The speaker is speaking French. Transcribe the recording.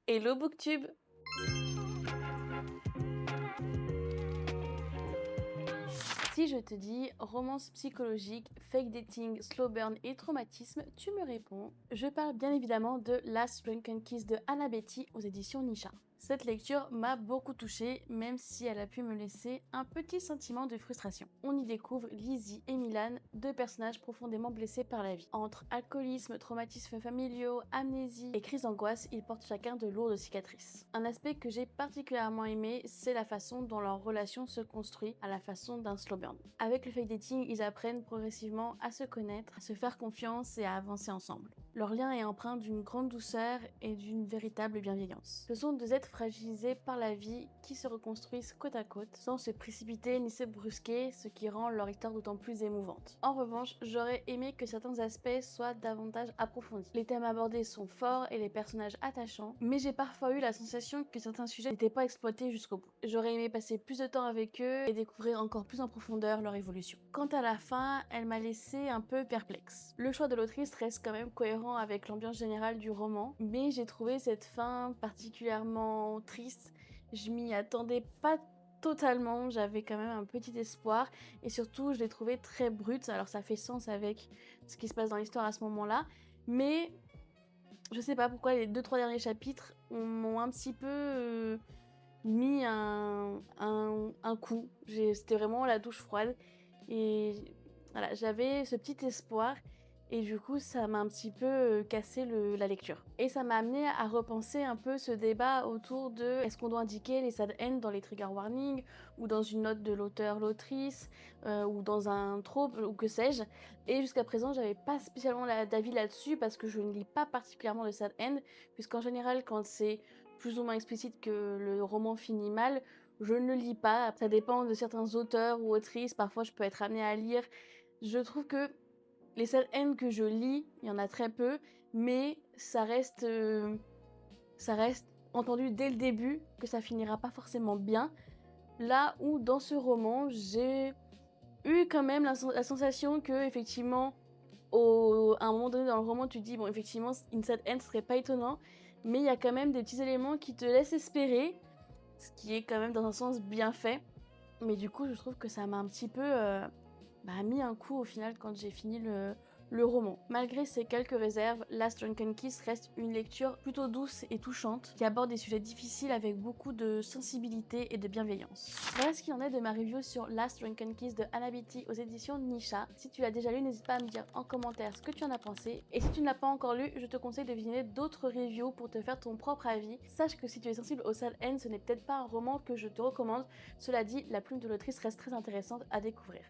Hello Booktube! Si je te dis romance psychologique, fake dating, slow burn et traumatisme, tu me réponds. Je parle bien évidemment de Last Drunken Kiss de Anna Betty aux éditions Nisha. Cette lecture m'a beaucoup touchée, même si elle a pu me laisser un petit sentiment de frustration. On y découvre Lizzie et Milan, deux personnages profondément blessés par la vie. Entre alcoolisme, traumatismes familiaux, amnésie et crise d'angoisse, ils portent chacun de lourdes cicatrices. Un aspect que j'ai particulièrement aimé, c'est la façon dont leur relation se construit à la façon d'un slow burn. Avec le fake dating, ils apprennent progressivement à se connaître, à se faire confiance et à avancer ensemble. Leur lien est empreint d'une grande douceur et d'une véritable bienveillance. Ce sont deux êtres fragilisés par la vie qui se reconstruisent côte à côte, sans se précipiter ni se brusquer, ce qui rend leur histoire d'autant plus émouvante. En revanche, j'aurais aimé que certains aspects soient davantage approfondis. Les thèmes abordés sont forts et les personnages attachants, mais j'ai parfois eu la sensation que certains sujets n'étaient pas exploités jusqu'au bout. J'aurais aimé passer plus de temps avec eux et découvrir encore plus en profondeur leur évolution. Quant à la fin, elle m'a laissé un peu perplexe. Le choix de l'autrice reste quand même cohérent avec l'ambiance générale du roman, mais j'ai trouvé cette fin particulièrement triste. Je m'y attendais pas totalement, j'avais quand même un petit espoir et surtout je l'ai trouvée très brute. Alors ça fait sens avec ce qui se passe dans l'histoire à ce moment-là, mais je sais pas pourquoi les 2-3 derniers chapitres m'ont un petit peu mis un coup. C'était vraiment la douche froide et voilà, j'avais ce petit espoir et du coup ça m'a un petit peu cassé la lecture. Et ça m'a amené à repenser un peu ce débat autour de est-ce qu'on doit indiquer les sad end dans les trigger warnings ou dans une note de l'auteur, l'autrice ou dans un trope ou que sais-je. Et jusqu'à présent j'avais pas spécialement d'avis là-dessus parce que je ne lis pas particulièrement de sad end, puisqu'en général quand c'est plus ou moins explicite que le roman finit mal, je ne le lis pas. Ça dépend de certains auteurs ou autrices, parfois je peux être amenée à lire. Je trouve que les sad ends que je lis, il y en a très peu, mais ça reste entendu dès le début que ça finira pas forcément bien. Là où dans ce roman, j'ai eu quand même la sensation que effectivement, à un moment donné dans le roman, tu te dis bon effectivement une sad end serait pas étonnant, mais il y a quand même des petits éléments qui te laissent espérer, ce qui est quand même dans un sens bien fait. Mais du coup, je trouve que ça m'a un petit peu mis un coup au final quand j'ai fini le roman. Malgré ces quelques réserves, Last Drunken Kiss reste une lecture plutôt douce et touchante qui aborde des sujets difficiles avec beaucoup de sensibilité et de bienveillance. Voilà ce qu'il en est de ma review sur Last Drunken Kiss de Anna Betty aux éditions Nisha. Si tu l'as déjà lu, n'hésite pas à me dire en commentaire ce que tu en as pensé. Et si tu ne l'as pas encore lu, je te conseille de visionner d'autres reviews pour te faire ton propre avis. Sache que si tu es sensible au sad end, ce n'est peut-être pas un roman que je te recommande. Cela dit, la plume de l'autrice reste très intéressante à découvrir.